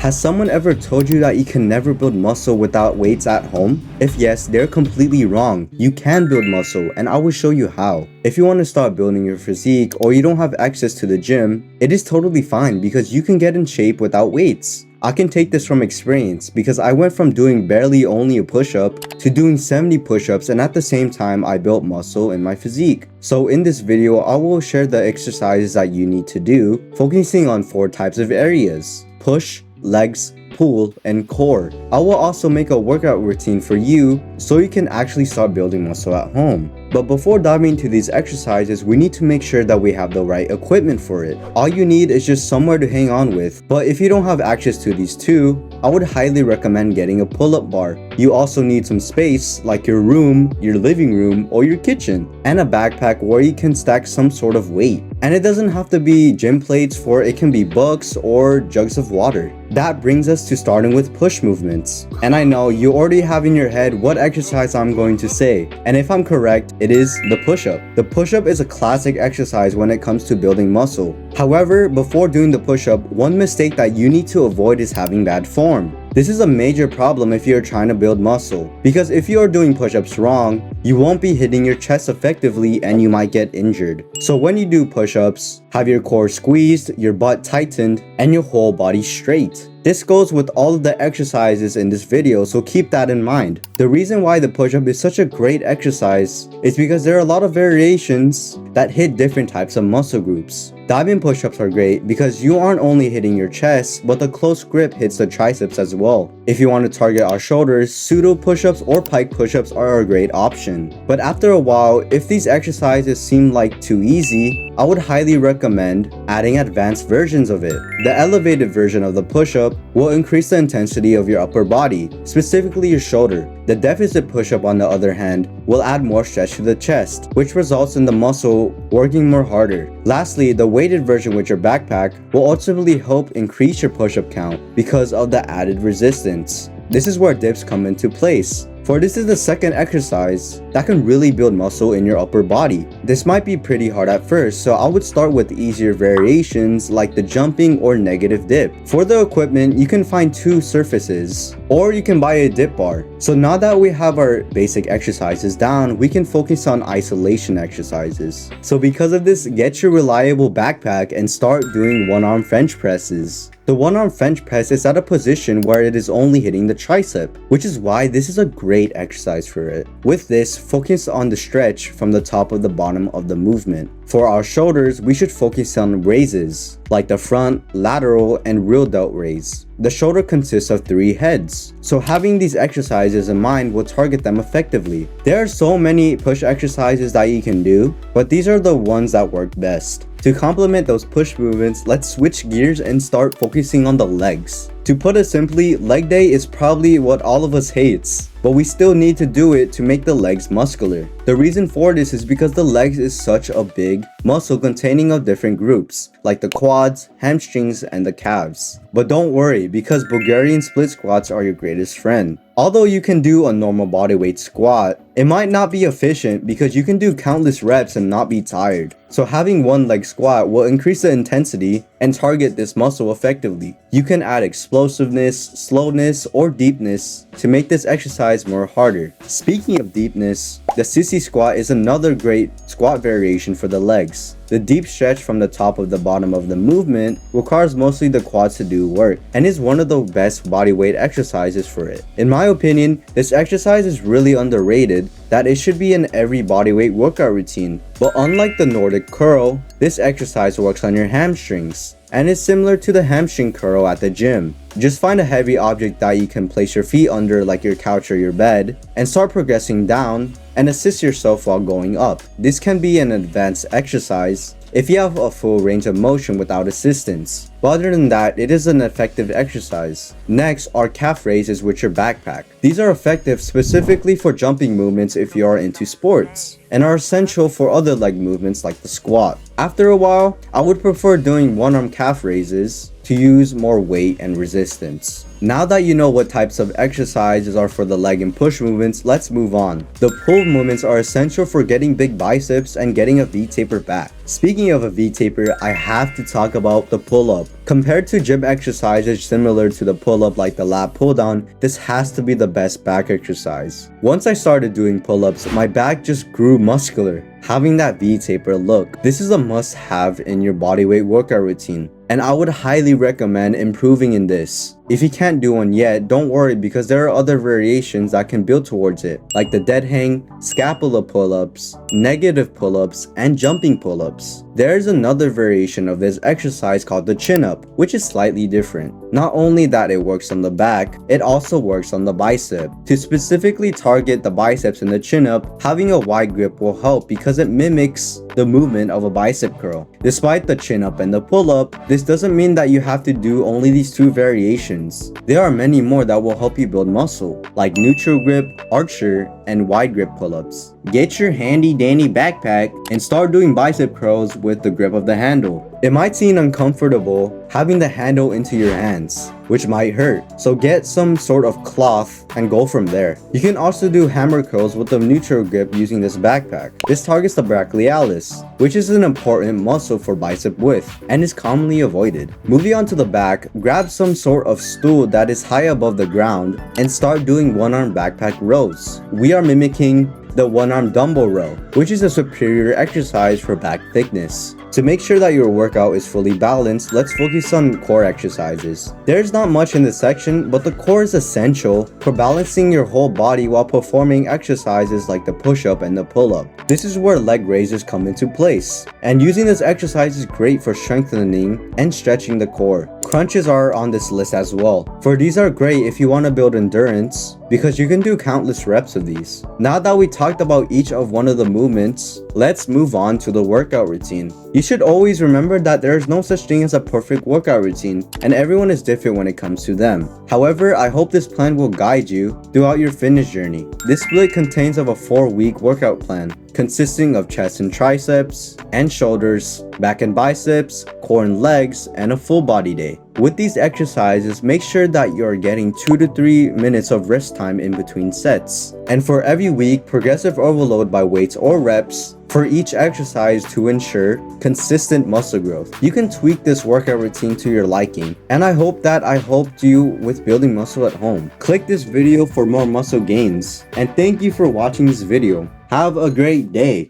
Has someone ever told you that you can never build muscle without weights at home? If yes, they're completely wrong. You can build muscle, and I will show you how. If you want to start building your physique or you don't have access to the gym, it is totally fine because you can get in shape without weights. I can take this from experience because I went from doing barely only a push-up to doing 70 push-ups, and at the same time I built muscle in my physique. So in this video, I will share the exercises that you need to do, focusing on 4 types of areas: push, legs, pull, and core. I will also make a workout routine for you so you can actually start building muscle at home. But before diving into these exercises, we need to make sure that we have the right equipment for it. All you need is just somewhere to hang on with, but if you don't have access to these two, I would highly recommend getting a pull-up bar. You also need some space, like your room, your living room, or your kitchen, and a backpack where you can stack some sort of weight. And it doesn't have to be gym plates, for it can be books or jugs of water. That brings us to starting with push movements. And I know you already have in your head what exercise I'm going to say, and if I'm correct, it is the push-up. The push-up is a classic exercise when it comes to building muscle. However, before doing the push-up, one mistake that you need to avoid is having bad form. This is a major problem if you're trying to build muscle, because if you are doing push-ups wrong, you won't be hitting your chest effectively and you might get injured. So when you do push-ups, have your core squeezed, your butt tightened, and your whole body straight. This goes with all of the exercises in this video, so keep that in mind. The reason why the push-up is such a great exercise is because there are a lot of variations that hit different types of muscle groups. Diamond push-ups are great because you aren't only hitting your chest, but the close grip hits the triceps as well. If you want to target our shoulders, pseudo push-ups or pike push-ups are a great option. But after a while, if these exercises seem like too easy, I would highly recommend adding advanced versions of it. The elevated version of the push-up will increase the intensity of your upper body, specifically your shoulder. The deficit push-up, on the other hand, will add more stretch to the chest, which results in the muscle working more harder. Lastly, the weighted version with your backpack will ultimately help increase your push-up count because of the added resistance. This is where dips come into place, for this is the second exercise that can really build muscle in your upper body. This might be pretty hard at first, so I would start with easier variations like the jumping or negative dip. For the equipment, you can find 2 surfaces, or you can buy a dip bar. So now that we have our basic exercises down, we can focus on isolation exercises. So because of this, get your reliable backpack and start doing one-arm French presses. The one-arm French press is at a position where it is only hitting the tricep, which is why this is a great exercise for it. With this, focus on the stretch from the top of the bottom of the movement. For our shoulders, we should focus on raises, like the front, lateral, and rear delt raise. The shoulder consists of 3 heads, so having these exercises in mind will target them effectively. There are so many push exercises that you can do, but these are the ones that work best. To complement those push movements, let's switch gears and start focusing on the legs. To put it simply, leg day is probably what all of us hates, but we still need to do it to make the legs muscular. The reason for this is because the legs is such a big muscle containing of different groups, like the quads, hamstrings, and the calves. But don't worry, because Bulgarian split squats are your greatest friend. Although you can do a normal bodyweight squat, it might not be efficient because you can do countless reps and not be tired. So having one leg squat will increase the intensity and target this muscle effectively. You can add explosiveness, slowness, or deepness to make this exercise more harder. Speaking of deepness, the sissy squat is another great squat variation for the legs. The deep stretch from the top of the bottom of the movement requires mostly the quads to do work and is one of the best bodyweight exercises for it. In my opinion, this exercise is really underrated, that it should be in every bodyweight workout routine. But unlike the Nordic curl, this exercise works on your hamstrings and is similar to the hamstring curl at the gym. Just find a heavy object that you can place your feet under, like your couch or your bed, and start progressing down and assist yourself while going up. This can be an advanced exercise if you have a full range of motion without assistance. But other than that, it is an effective exercise. Next are calf raises with your backpack. These are effective specifically for jumping movements if you are into sports, and are essential for other leg movements like the squat. After a while, I would prefer doing one-arm calf raises to use more weight and resistance. Now that you know what types of exercises are for the leg and push movements, let's move on. The pull movements are essential for getting big biceps and getting a V-taper back. Speaking of a V-taper, I have to talk about the pull-up. Compared to gym exercises similar to the pull-up like the lat pull-down, this has to be the best back exercise. Once I started doing pull-ups, my back just grew muscular. Having that V-taper look, this is a must-have in your bodyweight workout routine, and I would highly recommend improving in this. If you can't do one yet, don't worry because there are other variations that can build towards it, like the dead hang, scapula pull-ups, negative pull-ups, and jumping pull-ups. There's another variation of this exercise called the chin-up, which is slightly different. Not only that it works on the back, it also works on the bicep. To specifically target the biceps in the chin-up, having a wide grip will help because it mimics the movement of a bicep curl. Despite the chin-up and the pull-up, this doesn't mean that you have to do only these two variations. There are many more that will help you build muscle, like neutral grip, archer, and wide grip pull-ups. Get your handy dandy backpack and start doing bicep curls with the grip of the handle. It might seem uncomfortable having the handle into your hands, which might hurt, so get some sort of cloth and go from there. You can also do hammer curls with the neutral grip using this backpack. This targets the brachialis, which is an important muscle for bicep width and is commonly avoided. Moving on to the back, grab some sort of stool that is high above the ground and start doing one-arm backpack rows. We are mimicking the one-arm dumbbell row, which is a superior exercise for back thickness. To make sure that your workout is fully balanced, let's focus on core exercises. There's not much in this section, but the core is essential for balancing your whole body while performing exercises like the push-up and the pull-up. This is where leg raises come into place, and using this exercise is great for strengthening and stretching the core. Crunches are on this list as well, for these are great if you want to build endurance because you can do countless reps of these. Now that we talked about each of one of the movements, let's move on to the workout routine. You should always remember that there is no such thing as a perfect workout routine, and everyone is different when it comes to them. However, I hope this plan will guide you throughout your fitness journey. This split contains of a 4-week workout plan, consisting of chest and triceps, and shoulders, back and biceps, core and legs, and a full body day. With these exercises, make sure that you are getting 2 to 3 minutes of rest time in between sets. And for every week, progressive overload by weights or reps for each exercise to ensure consistent muscle growth. You can tweak this workout routine to your liking, and I hope that I helped you with building muscle at home. Click this video for more muscle gains, and thank you for watching this video. Have a great day.